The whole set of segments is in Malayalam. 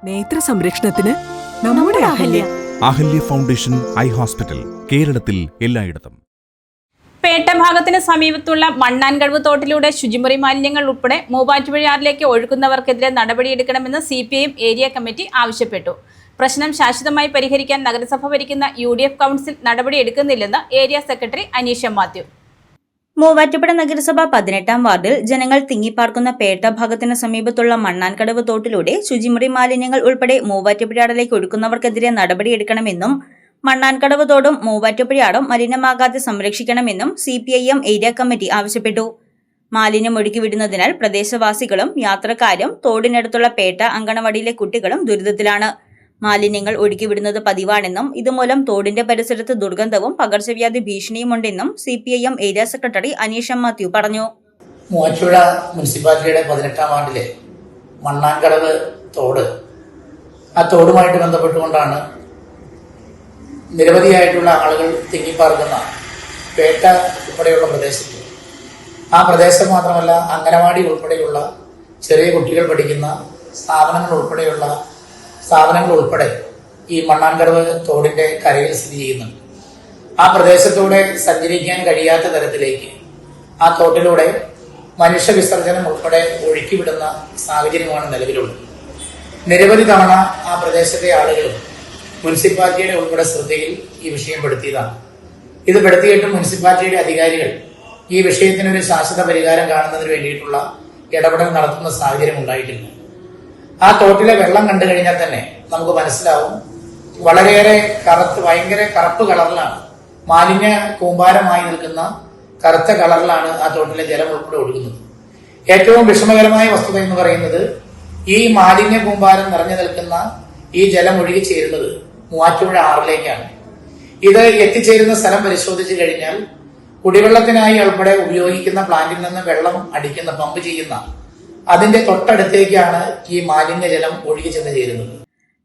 നേത്ര സംരക്ഷണത്തിന് നമ്മുടെ Ahalya. Ahalya foundation eye hospital, കേരളത്തിൽ എല്ലായിടത്തും. പേട്ട ഭാഗത്തിന് സമീപത്തുള്ള മണ്ണാൻകടവ് തോട്ടിലൂടെ ശുചിമുറി മാലിന്യങ്ങൾ ഉൾപ്പെടെ മൂവാറ്റുപുഴയാറിലേക്ക് ഒഴുകുന്നവർക്കെതിരെ നടപടിയെടുക്കണമെന്ന് CPIM ഏരിയ കമ്മിറ്റി ആവശ്യപ്പെട്ടു. പ്രശ്നം ശാശ്വതമായി പരിഹരിക്കാൻ നഗരസഭ ഭരിക്കുന്ന UDF കൗൺസിൽ നടപടിയെടുക്കുന്നില്ലെന്ന് ഏരിയ സെക്രട്ടറി അനീഷ മാത്യു. മൂവാറ്റുപുഴ നഗരസഭ 18-ാം വാർഡിൽ ജനങ്ങൾ തിങ്ങിപ്പാർക്കുന്ന പേട്ട ഭാഗത്തിന് സമീപത്തുള്ള മണ്ണാൻകടവ് തോട്ടിലൂടെ ശുചിമുറി മാലിന്യങ്ങൾ ഉൾപ്പെടെ മൂവാറ്റുപുഴയാറിലേക്ക് ഒഴുക്കുന്നവർക്കെതിരെ നടപടിയെടുക്കണമെന്നും മണ്ണാൻകടവ് തോടും മൂവാറ്റുപുഴയാറും മലിനമാകാതെ സംരക്ഷിക്കണമെന്നും CPIM ഏരിയ കമ്മിറ്റി ആവശ്യപ്പെട്ടു. മാലിന്യം ഒഴുക്കിവിടുന്നതിനാൽ പ്രദേശവാസികളും യാത്രക്കാരും തോടിനടുത്തുള്ള പേട്ട അങ്കണവാടിയിലെ കുട്ടികളും ദുരിതത്തിലാണ്. മാലിന്യങ്ങൾ ഒഴുക്കിവിടുന്നത് പതിവാണെന്നും ഇതുമൂലം തോടിന്റെ പരിസരത്ത് ദുർഗന്ധവും പകർച്ചവ്യാധി ഭീഷണിയുമുണ്ടെന്നും CPIM area secretary Aneesha Mathew പറഞ്ഞു. മൂവാറ്റുപുഴ മുനിസിപ്പാലിറ്റിയുടെ 18-ാം വാർഡിലെ മണ്ണാൻകടവ് തോട്, ആ തോടുമായിട്ട് ബന്ധപ്പെട്ടുകൊണ്ടാണ് നിരവധിയായിട്ടുള്ള ആളുകൾ തിങ്ങിപ്പാർക്കുന്ന പേട്ട ഉൾപ്പെടെയുള്ള പ്രദേശത്ത്, ആ പ്രദേശം മാത്രമല്ല അംഗനവാടി ഉൾപ്പെടെയുള്ള ചെറിയ കുട്ടികൾ പഠിക്കുന്ന സ്ഥാപനങ്ങൾ ഉൾപ്പെടെ ഈ മണ്ണാൻകടവ് തോടിന്റെ കരയിൽ സ്ഥിതി ചെയ്യുന്നുണ്ട്. ആ പ്രദേശത്തൂടെ സഞ്ചരിക്കാൻ കഴിയാത്ത തരത്തിലേക്ക് ആ തോട്ടിലൂടെ മനുഷ്യ വിസർജനം ഉൾപ്പെടെ ഒഴുക്കിവിടുന്ന സാഹചര്യമാണ് നിലവിലുള്ളത്. നിരവധി തവണ ആ പ്രദേശത്തെ ആളുകളും മുനിസിപ്പാലിറ്റിയുടെ ഉൾപ്പെടെ ശ്രദ്ധയിൽ ഈ വിഷയം പെടുത്തിയതാണ്. ഇത് പെടുത്തിയിട്ടും മുനിസിപ്പാലിറ്റിയുടെ അധികാരികൾ ഈ വിഷയത്തിനൊരു ശാശ്വത പരിഹാരം കാണുന്നതിന് വേണ്ടിയിട്ടുള്ള ഇടപെടൽ നടത്തുന്ന സാഹചര്യം ഉണ്ടായിട്ടില്ല. ആ തോട്ടിലെ വെള്ളം കണ്ടു കഴിഞ്ഞാൽ തന്നെ നമുക്ക് മനസ്സിലാവും, വളരെയേറെ ഭയങ്കര കറുപ്പ് കളറിലാണ്, മാലിന്യ കൂമ്പാരമായി നിൽക്കുന്ന കറുത്ത കളറിലാണ് ആ തോട്ടിലെ ജലം ഉൾപ്പെടെ ഒഴുകുന്നത്. ഏറ്റവും വിഷമകരമായ വസ്തുത എന്ന് പറയുന്നത്, ഈ മാലിന്യ കൂമ്പാരം നിറഞ്ഞു നിൽക്കുന്ന ഈ ജലം ഒഴുകി ചേരുന്നത് മൂവാറ്റുപുഴ ആറിലേക്കാണ്. ഇത് എത്തിച്ചേരുന്ന സ്ഥലം പരിശോധിച്ചു കഴിഞ്ഞാൽ കുടിവെള്ളത്തിനായി ഉൾപ്പെടെ ഉപയോഗിക്കുന്ന പ്ലാന്റിൽ നിന്ന് വെള്ളം അടിക്കുന്ന പമ്പ് ചെയ്യുന്ന അതിന്റെ തൊട്ടടുത്തേക്കാണ് ഈ മാലിന്യജലം ഒഴുകി ചെന്ന് ചേരുന്നത്.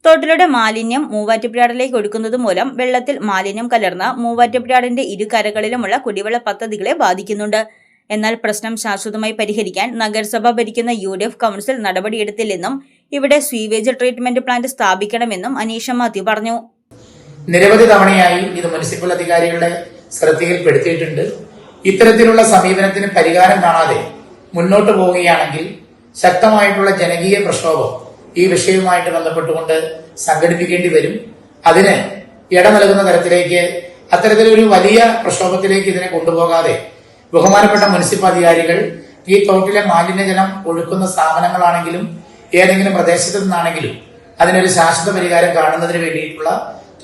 തോട്ടിലൂടെ മാലിന്യം മൂവാറ്റുപുഴയാറിലേക്ക് ഒഴുക്കുന്നത് മൂലം വെള്ളത്തിൽ മാലിന്യം കലർന്ന മൂവാറ്റുപുഴയാറിന്റെ ഇരുകരകളിലുമുള്ള കുടിവെള്ള പദ്ധതികളെ ബാധിക്കുന്നുണ്ട്. എന്നാൽ പ്രശ്നം ശാശ്വതമായി പരിഹരിക്കാൻ നഗരസഭ ഭരിക്കുന്ന UDF കൗൺസിൽ നടപടിയെടുത്തില്ലെന്നും ഇവിടെ സ്വീവേജ് ട്രീറ്റ്മെന്റ് പ്ലാന്റ് സ്ഥാപിക്കണമെന്നും അനീഷ മാത്യു പറഞ്ഞു. നിരവധി തവണയായി ഇത് മുനിസിപ്പൽ അധികാരികളുടെ ശ്രദ്ധയിൽപ്പെടുത്തിയിട്ടുണ്ട്. ഇത്തരത്തിലുള്ള സമീപനത്തിന് പരിഹാരം കാണാതെ മുന്നോട്ട് പോവുകയാണെങ്കിൽ ശക്തമായിട്ടുള്ള ജനകീയ പ്രക്ഷോഭം ഈ വിഷയവുമായിട്ട് ബന്ധപ്പെട്ടുകൊണ്ട് സംഘടിപ്പിക്കേണ്ടി വരും. അതിന് ഇട നൽകുന്ന തരത്തിലേക്ക് അത്തരത്തിലൊരു വലിയ പ്രക്ഷോഭത്തിലേക്ക് ഇതിനെ കൊണ്ടുപോകാതെ ബഹുമാനപ്പെട്ട മുനിസിപ്പൽ അധികാരികൾ ഈ തോട്ടിലെ മാലിന്യജലം ഒഴുക്കുന്ന സ്ഥാപനങ്ങളാണെങ്കിലും ഏതെങ്കിലും പ്രദേശത്തു നിന്നാണെങ്കിലും അതിനൊരു ശാശ്വത പരിഹാരം കാണുന്നതിന് വേണ്ടിയിട്ടുള്ള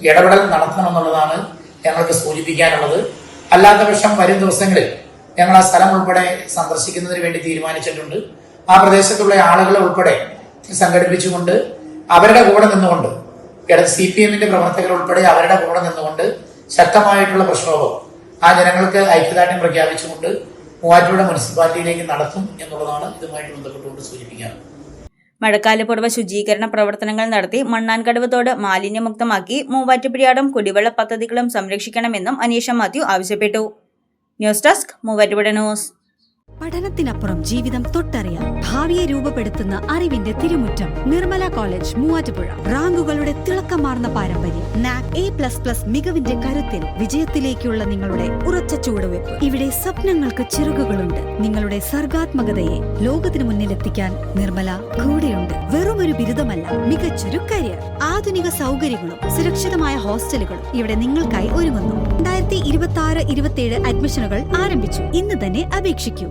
ഇടപെടൽ നടത്തണമെന്നുള്ളതാണ് ഞങ്ങൾക്ക് സൂചിപ്പിക്കാനുള്ളത്. അല്ലാത്ത പക്ഷം വരും ദിവസങ്ങളിൽ ഞങ്ങൾ ആ സ്ഥലം ഉൾപ്പെടെ സന്ദർശിക്കുന്നതിന് വേണ്ടി തീരുമാനിച്ചിട്ടുണ്ട്. ആ പ്രദേശത്തുള്ള ആളുകളെ ഉൾപ്പെടെ സംഘടിപ്പിച്ചുകൊണ്ട് അവരുടെ കൂടെ നിന്നുകൊണ്ട് CPIMന്റെ പ്രവർത്തകർ ഉൾപ്പെടെ അവരുടെ കൂടെ നിന്നുകൊണ്ട് ശക്തമായിട്ടുള്ള പ്രക്ഷോഭം ആ ജനങ്ങൾക്ക് ഐക്യദാർഢ്യം പ്രഖ്യാപിച്ചുകൊണ്ട് മൂവാറ്റുപുഴ മുനിസിപ്പാലിറ്റിയിലേക്ക് നടത്തും എന്നുള്ളതാണ് ഇതുമായിട്ട് ബന്ധപ്പെട്ടുകൊണ്ട് സൂചിപ്പിക്കാറ്. മഴക്കാലപൂർവ്വ ശുചീകരണ പ്രവർത്തനങ്ങൾ നടത്തി മണ്ണാൻകടവ് തോട് മാലിന്യമുക്തമാക്കി മൂവാറ്റുപുഴയാറും കുടിവെള്ള പദ്ധതികളും സംരക്ഷിക്കണമെന്നും അനീഷ മാത്യു ആവശ്യപ്പെട്ടു. News desk Muvattupuzha news. പഠനത്തിനപ്പുറം ജീവിതം തൊട്ടറിയാം, ഭാവിയെ രൂപപ്പെടുത്തുന്ന അറിവിന്റെ തിരുമുറ്റം നിർമ്മല കോളേജ് മൂവാറ്റുപുഴ. റാങ്കുകളുടെ തിളക്കമാർന്ന പാരമ്പര്യം, NAC A++ മികവിന്റെ കരുത്തിൽ വിജയത്തിലേക്കുള്ള നിങ്ങളുടെ ഉറച്ച ചുവടുവെപ്പ്. ഇവിടെ സ്വപ്നങ്ങൾക്ക് ചിറകുകളുണ്ട്. നിങ്ങളുടെ സർഗാത്മകതയെ ലോകത്തിന് മുന്നിലെത്തിക്കാൻ നിർമ്മല കൂടെയുണ്ട്. വെറുമൊരു ബിരുദമല്ല, മികച്ചൊരു കരിയർ. ആധുനിക സൗകര്യങ്ങളും സുരക്ഷിതമായ ഹോസ്റ്റലുകളും ഇവിടെ നിങ്ങൾക്കായി ഒരുങ്ങുന്നു. 2026-27 അഡ്മിഷനുകൾ ആരംഭിച്ചു. ഇന്ന് തന്നെ അപേക്ഷിക്കൂ.